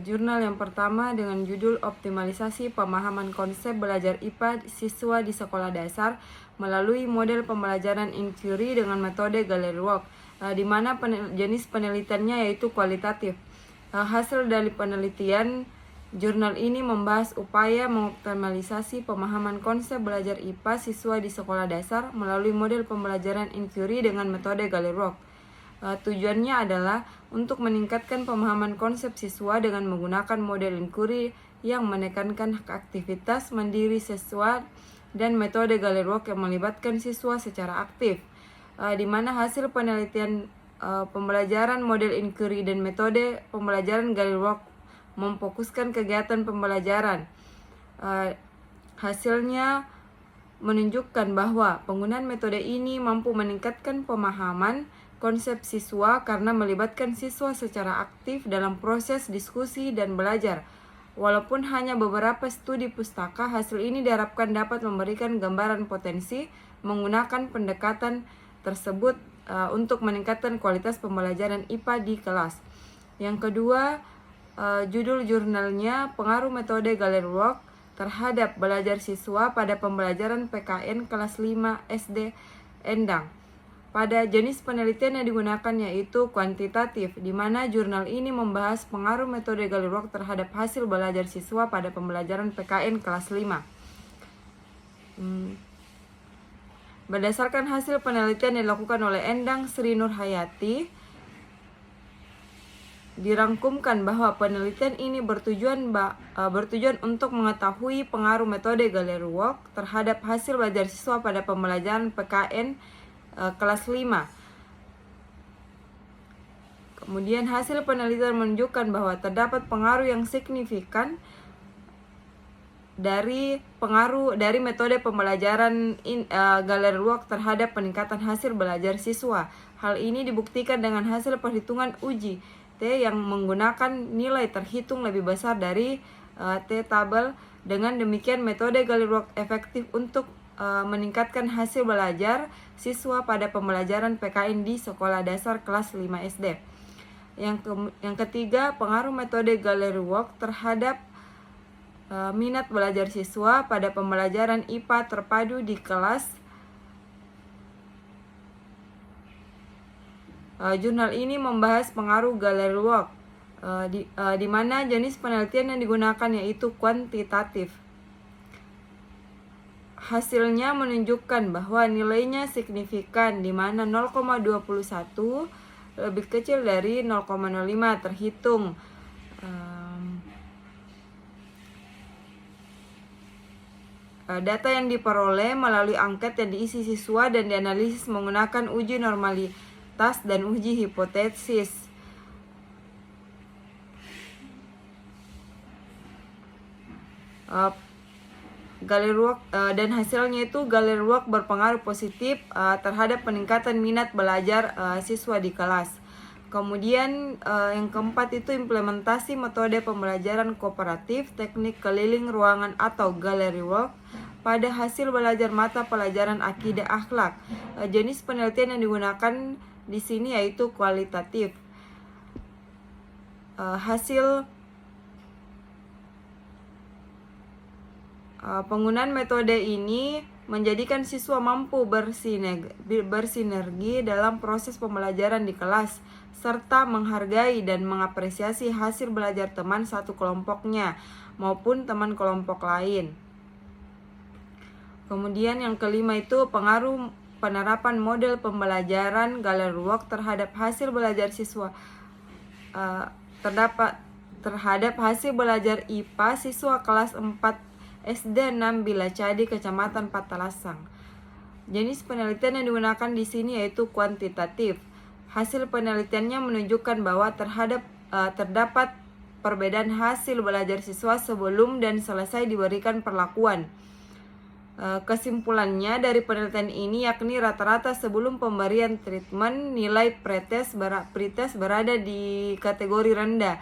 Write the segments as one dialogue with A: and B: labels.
A: jurnal yang pertama dengan judul Optimalisasi Pemahaman Konsep Belajar IPA Siswa di Sekolah Dasar melalui model pembelajaran inquiry dengan metode gallery work, di mana jenis penelitiannya yaitu kualitatif. Hasil dari penelitian jurnal ini membahas upaya mengoptimalisasi pemahaman konsep belajar IPA siswa di sekolah dasar melalui model pembelajaran inquiry dengan metode gallery work. Tujuannya adalah untuk meningkatkan pemahaman konsep siswa dengan menggunakan model inquiry yang menekankan aktivitas mandiri siswa dan metode gallery work yang melibatkan siswa secara aktif, di mana hasil penelitian pembelajaran model inquiry dan metode pembelajaran gallery work memfokuskan kegiatan pembelajaran. Hasilnya menunjukkan bahwa penggunaan metode ini mampu meningkatkan pemahaman konsep siswa karena melibatkan siswa secara aktif dalam proses diskusi dan belajar. Walaupun hanya beberapa studi pustaka, hasil ini diharapkan dapat memberikan gambaran potensi menggunakan pendekatan tersebut untuk meningkatkan kualitas pembelajaran IPA di kelas. Yang kedua, judul jurnalnya Pengaruh Metode Gallery Work terhadap belajar siswa pada pembelajaran PKN kelas 5 SD Endang. Pada jenis penelitian yang digunakan yaitu kuantitatif, di mana jurnal ini membahas pengaruh metode gallery work terhadap hasil belajar siswa pada pembelajaran PKN kelas 5. Berdasarkan hasil penelitian yang dilakukan oleh Endang Sri Nurhayati, dirangkumkan bahwa penelitian ini bertujuan untuk mengetahui pengaruh metode gallery work terhadap hasil belajar siswa pada pembelajaran PKN kelas 5. Kemudian hasil penelitian menunjukkan bahwa terdapat pengaruh yang signifikan dari metode pembelajaran gallery work terhadap peningkatan hasil belajar siswa. Hal ini dibuktikan dengan hasil perhitungan uji T yang menggunakan nilai terhitung lebih besar dari T-tabel. Dengan demikian metode gallery work efektif untuk meningkatkan hasil belajar siswa pada pembelajaran PKN di sekolah dasar kelas 5 SD. Yang ketiga, pengaruh metode gallery work terhadap minat belajar siswa pada pembelajaran IPA terpadu di kelas. Jurnal ini membahas pengaruh gallery work, di mana jenis penelitian yang digunakan yaitu kuantitatif. Hasilnya menunjukkan bahwa nilainya signifikan, di mana 0,21 lebih kecil dari 0,05 terhitung. Data yang diperoleh melalui angket yang diisi siswa dan dianalisis menggunakan uji normalitas dan uji hipotesis. Gallery work dan hasilnya itu gallery work berpengaruh positif terhadap peningkatan minat belajar siswa di kelas. Kemudian yang keempat itu implementasi metode pembelajaran kooperatif, teknik keliling ruangan atau gallery work pada hasil belajar mata pelajaran akidah akhlak. Jenis penelitian yang digunakan di sini yaitu kualitatif. Hasil penggunaan metode ini menjadikan siswa mampu bersinergi dalam proses pembelajaran di kelas, serta menghargai dan mengapresiasi hasil belajar teman satu kelompoknya maupun teman kelompok lain. Kemudian yang kelima itu pengaruh penerapan model pembelajaran gallery work terhadap hasil belajar siswa terhadap hasil belajar IPA siswa kelas 4 SD 6 Bilacadi, Kecamatan Patalasang. Jenis penelitian yang digunakan di sini yaitu kuantitatif. Hasil penelitiannya menunjukkan bahwa terdapat perbedaan hasil belajar siswa sebelum dan selesai diberikan perlakuan. Kesimpulannya dari penelitian ini yakni rata-rata sebelum pemberian treatment nilai pretest berada di kategori rendah,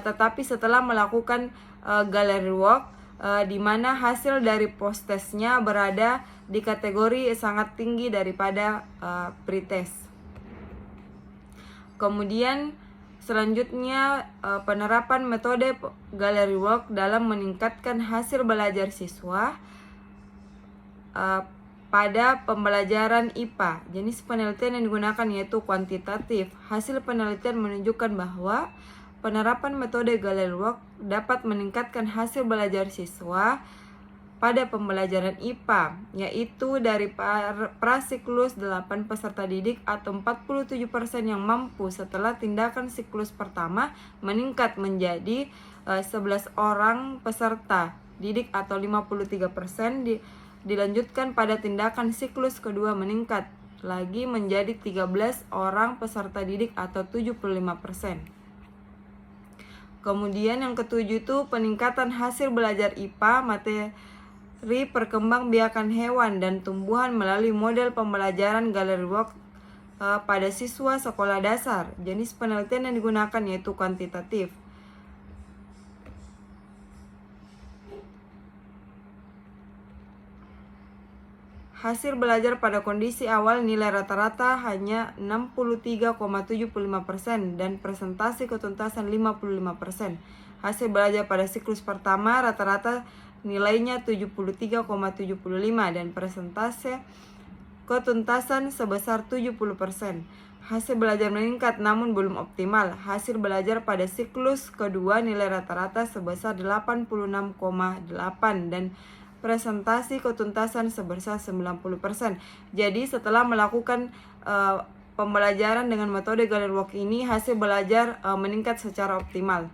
A: tetapi setelah melakukan gallery work di mana hasil dari post-testnya berada di kategori sangat tinggi daripada pretest. Kemudian Selanjutnya, penerapan metode gallery work dalam meningkatkan hasil belajar siswa pada pembelajaran IPA. Jenis penelitian yang digunakan yaitu kuantitatif. Hasil penelitian menunjukkan bahwa penerapan metode gallery work dapat meningkatkan hasil belajar siswa pada pembelajaran IPA, yaitu dari prasiklus 8 peserta didik atau 47% yang mampu setelah tindakan siklus pertama meningkat menjadi 11 orang peserta didik atau 53%, dilanjutkan pada tindakan siklus kedua meningkat lagi menjadi 13 orang peserta didik atau 75%. Kemudian yang ketujuh itu peningkatan hasil belajar IPA materi perkembangbiakan hewan dan tumbuhan melalui model pembelajaran gallery work pada siswa sekolah dasar. Jenis penelitian yang digunakan yaitu kuantitatif. Hasil belajar pada kondisi awal nilai rata-rata hanya 63,75% dan presentasi ketuntasan 55%. Hasil belajar pada siklus pertama rata-rata nilainya 73,75 dan presentasi ketuntasan sebesar 70%. Hasil belajar meningkat namun belum optimal. Hasil belajar pada siklus kedua nilai rata-rata sebesar 86,8 dan presentasi ketuntasan sebesar 90%. Jadi setelah melakukan pembelajaran dengan metode gallery work ini, hasil belajar meningkat secara optimal.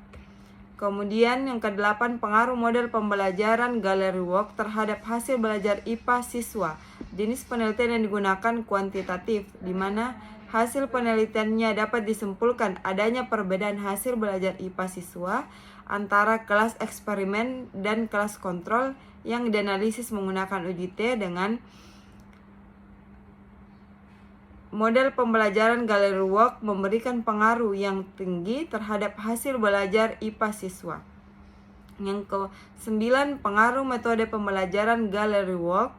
A: Kemudian yang ke-8, pengaruh model pembelajaran gallery work terhadap hasil belajar IPA siswa. Jenis penelitian yang digunakan kuantitatif, di mana hasil penelitiannya dapat disimpulkan adanya perbedaan hasil belajar IPA siswa antara kelas eksperimen dan kelas kontrol yang dianalisis menggunakan UJT dengan model pembelajaran gallery work memberikan pengaruh yang tinggi terhadap hasil belajar IPA siswa. Yang ke-9, pengaruh metode pembelajaran gallery work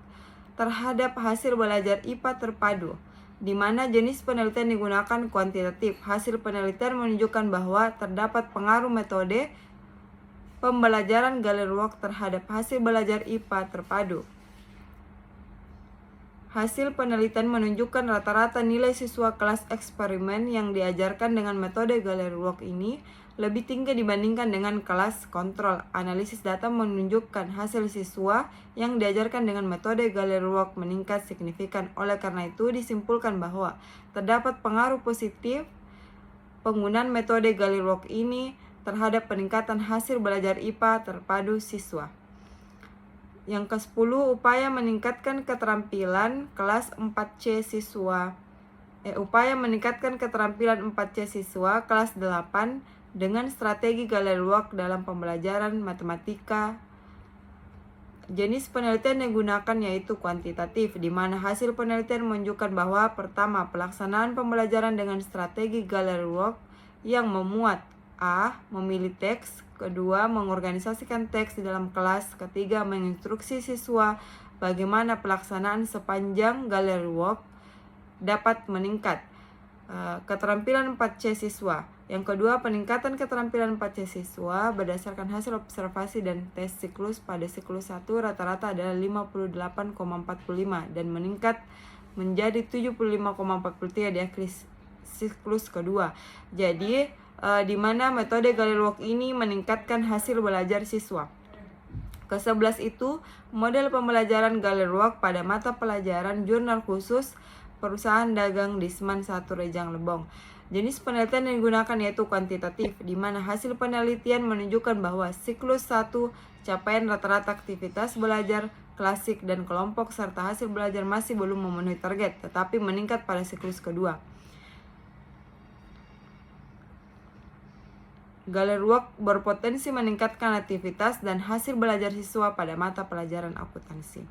A: terhadap hasil belajar IPA terpadu, di mana jenis penelitian digunakan kuantitatif. Hasil penelitian menunjukkan bahwa terdapat pengaruh metode pembelajaran gallery work terhadap hasil belajar IPA terpadu. Hasil penelitian menunjukkan rata-rata nilai siswa kelas eksperimen yang diajarkan dengan metode gallery work ini lebih tinggi dibandingkan dengan kelas kontrol. Analisis data menunjukkan hasil siswa yang diajarkan dengan metode gallery work meningkat signifikan. Oleh karena itu, disimpulkan bahwa terdapat pengaruh positif penggunaan metode gallery work ini terhadap peningkatan hasil belajar IPA terpadu siswa. Yang ke-10, upaya meningkatkan keterampilan kelas 4C siswa. Upaya meningkatkan keterampilan 4C siswa kelas 8 dengan strategi gallery work dalam pembelajaran matematika. Jenis penelitian yang digunakan yaitu kuantitatif, di mana hasil penelitian menunjukkan bahwa pertama, pelaksanaan pembelajaran dengan strategi gallery work yang memuat memilih teks, kedua, mengorganisasikan teks di dalam kelas, ketiga, menginstruksi siswa bagaimana pelaksanaan sepanjang gallery work dapat meningkat keterampilan 4C siswa. Yang kedua, peningkatan keterampilan 4C siswa berdasarkan hasil observasi dan tes siklus pada siklus 1 rata-rata adalah 58,45 dan meningkat menjadi 75,43 di akhir siklus kedua. Jadi di mana metode gallery work ini meningkatkan hasil belajar siswa. Ke-11 itu model pembelajaran gallery work pada mata pelajaran jurnal khusus Perusahaan Dagang Disman 1 Rejang Lebong. Jenis penelitian yang digunakan yaitu kuantitatif, di mana hasil penelitian menunjukkan bahwa siklus 1 capaian rata-rata aktivitas belajar klasik dan kelompok serta hasil belajar masih belum memenuhi target, tetapi meningkat pada siklus kedua. Gallery work berpotensi meningkatkan aktivitas dan hasil belajar siswa pada mata pelajaran akuntansi.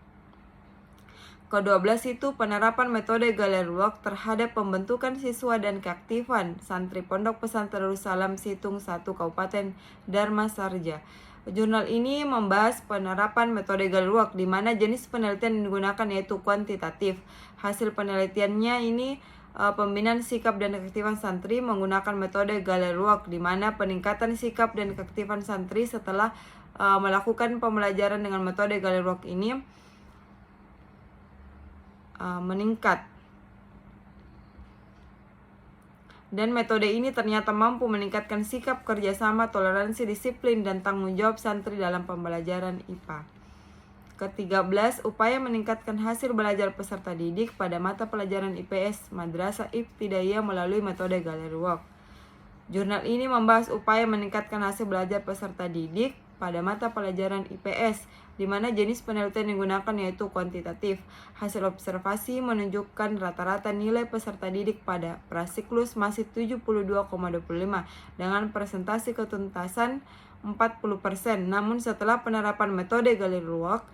A: Ke-12 itu penerapan metode gallery work terhadap pembentukan siswa dan keaktifan santri Pondok Pesantren Darussalam Situng 1 Kabupaten Dharma Sarja. Jurnal ini membahas penerapan metode gallery work, di mana jenis penelitian yang digunakan yaitu kuantitatif. Hasil penelitiannya ini pembinaan sikap dan keaktifan santri menggunakan metode Gallery-Work, di mana peningkatan sikap dan keaktifan santri setelah melakukan pembelajaran dengan metode Gallery-Work ini meningkat. Dan metode ini ternyata mampu meningkatkan sikap kerjasama, toleransi, disiplin, dan tanggung jawab santri dalam pembelajaran IPA. Ke-13, upaya meningkatkan hasil belajar peserta didik pada mata pelajaran IPS Madrasah Ibtidaiyah melalui metode Gallery-Work. Jurnal ini membahas upaya meningkatkan hasil belajar peserta didik pada mata pelajaran IPS, di mana jenis penelitian yang digunakan yaitu kuantitatif. Hasil observasi menunjukkan rata-rata nilai peserta didik pada prasiklus masih 72,25 dengan presentasi ketuntasan 40%. Namun setelah penerapan metode Gallery-Work,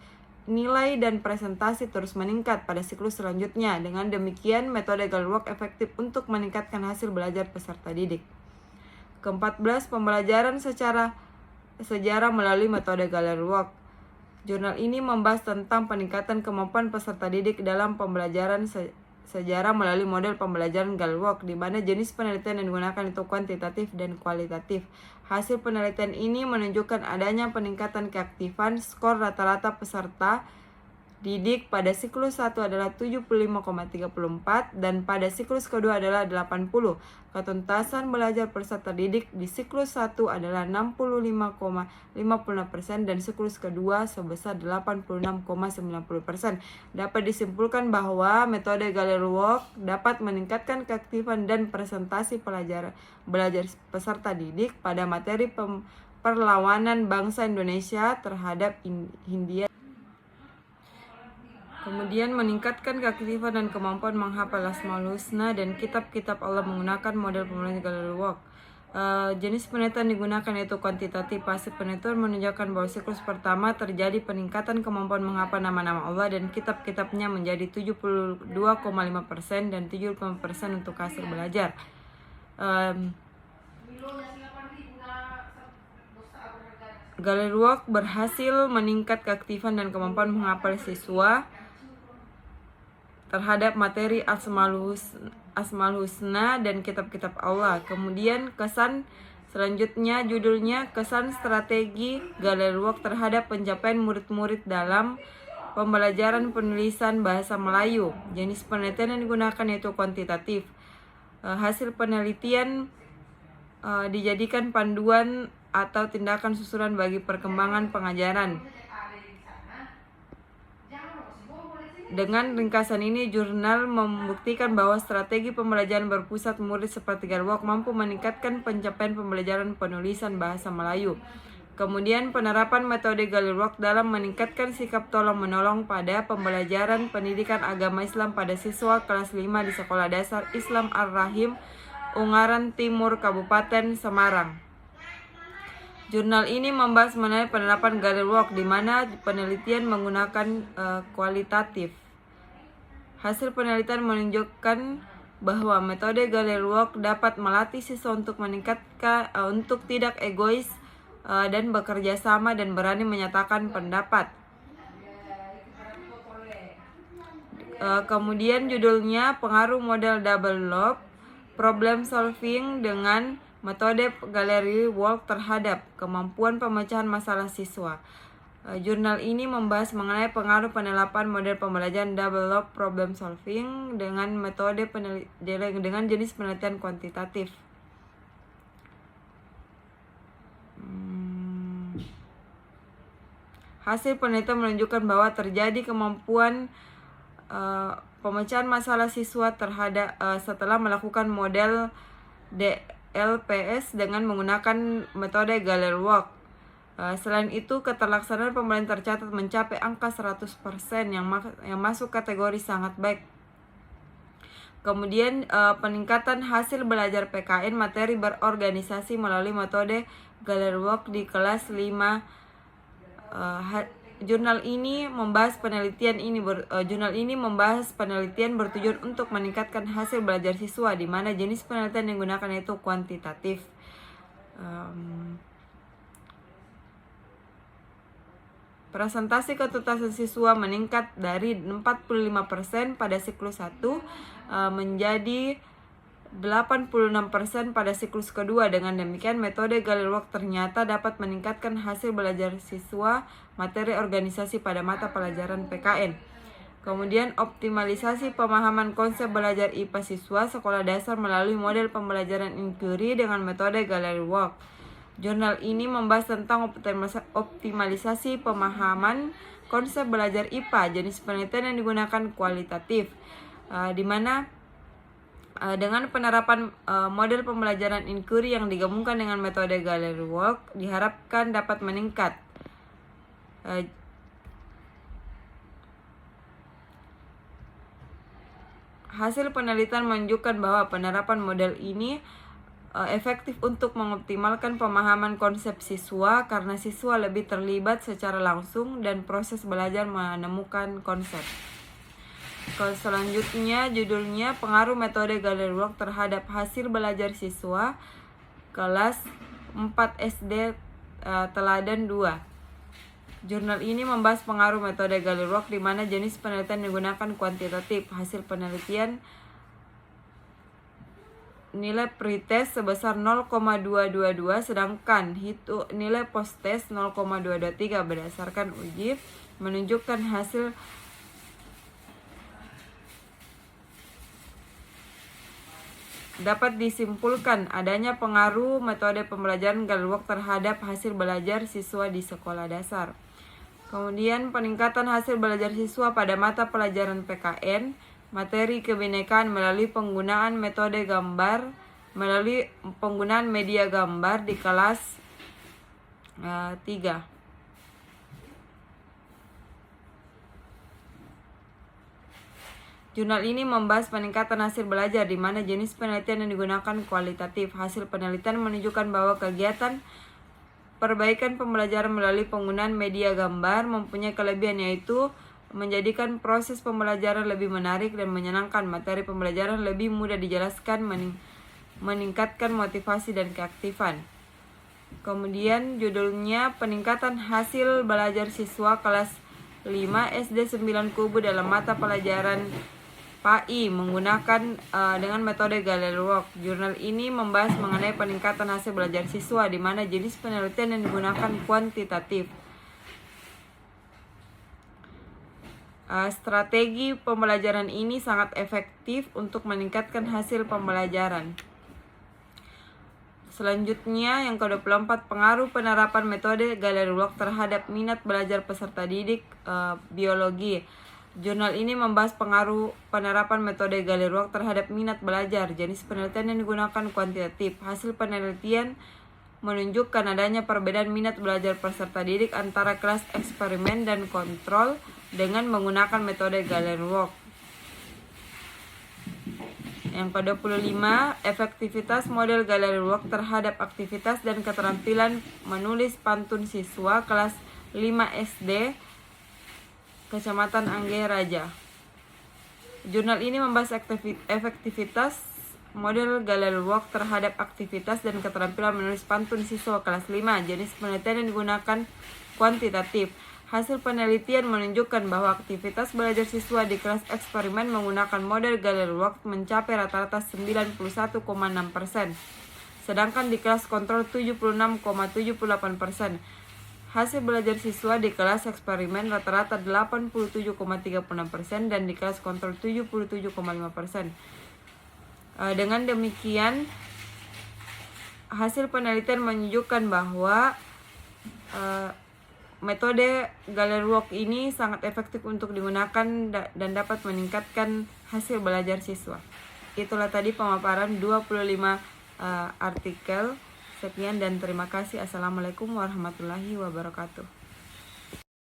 A: nilai dan presentasi terus meningkat pada siklus selanjutnya. Dengan demikian, metode Gallery-Work efektif untuk meningkatkan hasil belajar peserta didik. Ke-14, pembelajaran secara sejarah melalui metode Gallery-Work. Jurnal ini membahas tentang peningkatan kemampuan peserta didik dalam pembelajaran sejarah melalui model pembelajaran Gallery-Work, di mana jenis penelitian yang digunakan itu kuantitatif dan kualitatif. Hasil penelitian ini menunjukkan adanya peningkatan keaktifan skor rata-rata peserta didik pada siklus 1 adalah 75,34 dan pada siklus kedua adalah 80. Ketuntasan belajar peserta didik di siklus 1 adalah 65,50% dan siklus kedua sebesar 86,90%. Dapat disimpulkan bahwa metode Gallery-Work dapat meningkatkan keaktifan dan presentasi belajar peserta didik pada materi perlawanan bangsa Indonesia terhadap Hindia. Kemudian meningkatkan keaktifan dan kemampuan menghafal Asmaul Husna dan kitab-kitab Allah menggunakan model pembelajaran Gallery-Work. Jenis penelitian digunakan yaitu kuantitatif. Hasil penelitian menunjukkan bahwa siklus pertama terjadi peningkatan kemampuan menghafal nama-nama Allah dan kitab-kitabnya menjadi 72,5% dan 75% untuk hasil belajar. Gallery-Work berhasil meningkat keaktifan dan kemampuan menghafal siswa terhadap materi Asmaul Husna dan kitab-kitab Allah. Kemudian kesan selanjutnya judulnya kesan strategi Gallery-Work terhadap pencapaian murid-murid dalam pembelajaran penulisan bahasa Melayu. Jenis penelitian yang digunakan yaitu kuantitatif. Hasil penelitian dijadikan panduan atau tindakan susulan bagi perkembangan pengajaran. Dengan ringkasan ini, jurnal membuktikan bahwa strategi pembelajaran berpusat murid seperti Gallery-Work mampu meningkatkan pencapaian pembelajaran penulisan bahasa Melayu. Kemudian penerapan metode Gallery-Work dalam meningkatkan sikap tolong-menolong pada pembelajaran pendidikan agama Islam pada siswa kelas 5 di Sekolah Dasar Islam Ar-Rahim, Ungaran Timur, Kabupaten Semarang. Jurnal ini membahas mengenai penerapan Gallery-Work, di mana penelitian menggunakan kualitatif. Hasil penelitian menunjukkan bahwa metode Gallery-Work dapat melatih siswa untuk meningkatkan untuk tidak egois dan bekerja sama dan berani menyatakan pendapat. Kemudian judulnya pengaruh model double loop problem solving dengan metode Gallery-Work terhadap kemampuan pemecahan masalah siswa. Jurnal ini membahas mengenai pengaruh penerapan model pembelajaran double loop problem solving dengan metode dengan jenis penelitian kuantitatif. Hasil penelitian menunjukkan bahwa terjadi kemampuan pemecahan masalah siswa terhadap setelah melakukan model LPS dengan menggunakan metode Gallery-Work. Selain itu, keterlaksanaan pembelajaran tercatat mencapai angka 100% yang masuk kategori sangat baik. Kemudian peningkatan hasil belajar PKN materi berorganisasi melalui metode Gallery-Work di kelas 5. Jurnal ini membahas penelitian bertujuan untuk meningkatkan hasil belajar siswa, di mana jenis penelitian yang digunakan yaitu kuantitatif. Presentasi ketuntasan siswa meningkat dari 45% pada siklus 1 menjadi 86% pada siklus kedua. Dengan demikian, metode Gallery Work ternyata dapat meningkatkan hasil belajar siswa materi organisasi pada mata pelajaran PKN. Kemudian, optimalisasi pemahaman konsep belajar IPA siswa sekolah dasar melalui model pembelajaran inquiry dengan metode Gallery Work. Jurnal ini membahas tentang optimalisasi pemahaman konsep belajar IPA, jenis penelitian yang digunakan kualitatif, di mana dengan penerapan model pembelajaran inquiry yang digabungkan dengan metode Gallery Work diharapkan dapat meningkat hasil penelitian menunjukkan bahwa penerapan model ini efektif untuk mengoptimalkan pemahaman konsep siswa karena siswa lebih terlibat secara langsung dan proses belajar menemukan konsep. Selanjutnya judulnya pengaruh metode Gallery Work terhadap hasil belajar siswa kelas 4 SD teladan 2. Jurnal ini membahas pengaruh metode Gallery Work di mana jenis penelitian digunakan kuantitatif. Hasil penelitian nilai pretest sebesar 0,222 sedangkan nilai post-test 0,223 berdasarkan uji menunjukkan hasil dapat disimpulkan adanya pengaruh metode pembelajaran Gallery Work terhadap hasil belajar siswa di sekolah dasar. Kemudian peningkatan hasil belajar siswa pada mata pelajaran PKN, materi kebinekaan melalui penggunaan metode gambar, melalui penggunaan media gambar di kelas 3. Jurnal ini membahas peningkatan hasil belajar di mana jenis penelitian yang digunakan kualitatif. Hasil penelitian menunjukkan bahwa kegiatan perbaikan pembelajaran melalui penggunaan media gambar mempunyai kelebihan yaitu menjadikan proses pembelajaran lebih menarik dan menyenangkan, materi pembelajaran lebih mudah dijelaskan, meningkatkan motivasi dan keaktifan. Kemudian judulnya peningkatan hasil belajar siswa kelas 5 SD 9 Kubu dalam mata pelajaran PAI menggunakan dengan metode Gallery Work. Jurnal ini membahas mengenai peningkatan hasil belajar siswa di mana jenis penelitian yang digunakan kuantitatif. Strategi pembelajaran ini sangat efektif untuk meningkatkan hasil pembelajaran. Selanjutnya yang ke-24 pengaruh penerapan metode Gallery Work terhadap minat belajar peserta didik biologi. Jurnal ini membahas pengaruh penerapan metode Gallery Work terhadap minat belajar. Jenis penelitian yang digunakan kuantitatif. Hasil penelitian menunjukkan adanya perbedaan minat belajar peserta didik antara kelas eksperimen dan kontrol dengan menggunakan metode Gallery Work. Yang ke-25, efektivitas model Gallery Work terhadap aktivitas dan keterampilan menulis pantun siswa kelas 5 SD Kecamatan Angge Raja. Jurnal ini membahas efektivitas model Gallery Work terhadap aktivitas dan keterampilan menulis pantun siswa kelas 5. Jenis penelitian yang digunakan kuantitatif. Hasil penelitian menunjukkan bahwa aktivitas belajar siswa di kelas eksperimen menggunakan model Gallery Work mencapai rata-rata 91,6%, sedangkan di kelas kontrol 76,78%. Hasil belajar siswa di kelas eksperimen rata-rata 87,36% dan di kelas kontrol 77,5%. Dengan demikian, hasil penelitian menunjukkan bahwa metode Gallery Work ini sangat efektif untuk digunakan dan dapat meningkatkan hasil belajar siswa. Itulah tadi pemaparan 25 artikel. Sekian dan terima kasih. Assalamualaikum warahmatullahi wabarakatuh.